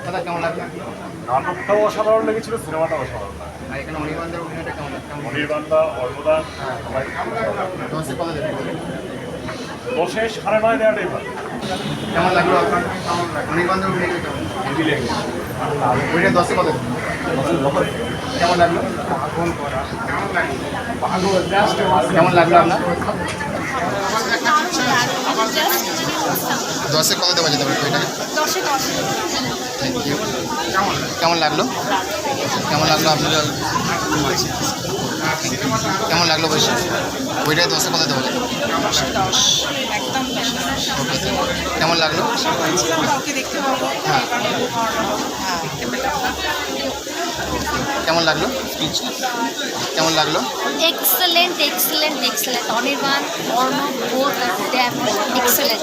দাদা কেমন লাগলো? নাটকটাও অসাধারণ লেগেছিল, সিনেমাটাও অসাধারণ। আর এখানে অনির্বাণদের অভিনয়টা কেমন লাগলো? অনির্বাণদা, অর্ণদা সবাই দশে কত দেবেন? 10-এ 9.5 দেওয়াটাই ভালো। কেমন লাগলো আপনার? অনির্বাণদের অভিনয়টা কেমন? ওইটা 10-এ কত দেবেন? কেমন লাগলো? কেমন লাগলো আপনার? 10-এ কত দেওয়া যেতে পারে ওইটাকে? Thank you. কেমন লাগলো? কেমন লাগলো আপনার? কেমন লাগলো বলছি? ওইটাই 10-এ কত দেওয়া যাবে? ওকে, কেমন লাগলো? হ্যাঁ, কেমন লাগলো? কেমন লাগলো? Excellent. Anirban, Ornav, both of them excellent.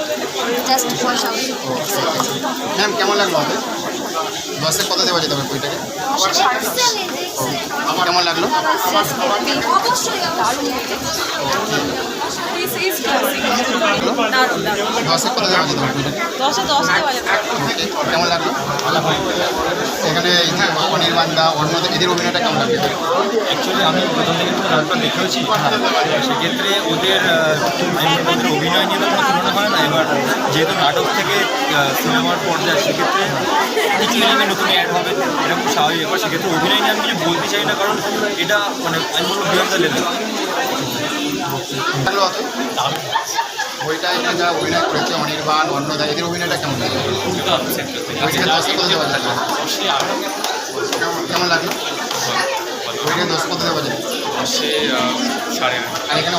Just watch out. Ma'am কেমন লাগলো আমাদের? 10-এ কত দেওয়া যেতে পারে বইটাকে? কেমন লাগলো? দশে কত দেওয়া যেতে পারে বইটাকে? 10-এ 10 দেওয়া যাবে। ওকে, কেমন লাগলো? এখানে এই যে অনির্বাণদা, অর্ণদা এদের অভিনয়টা কেমন লাগলো? অ্যাকচুয়ালি আমি প্রথম থেকে নাটকটা দেখেওছি, সেক্ষেত্রে ওদের অভিনয় নিয়ে তো কোনো তুলনা হয় না। এবার যেহেতু নাটক থেকে সিনেমার পর্যায়ে, সেক্ষেত্রে কিছু এলিমেন্ট নতুন অ্যাড হবে, এটা খুব স্বাভাবিক ব্যাপার। সেক্ষেত্রে অভিনয় নিয়ে আমি কিছু বলতে চাই না, কারণ এটা মানে আমি বলবো বিয়ন্ড দ্য লেভেল। লাগলো অত? বইটা এখানে যারা অভিনয় করেছে অনির্বাণ, অর্ণদা এদের অভিনয়টা কেমন লাগলো? ওইটাকে 10-এ কত দেওয়া যাবে? কেমন লাগলো? ওইটাকে 10 কত দেওয়া যাবে? সে 8.5। আর এখানে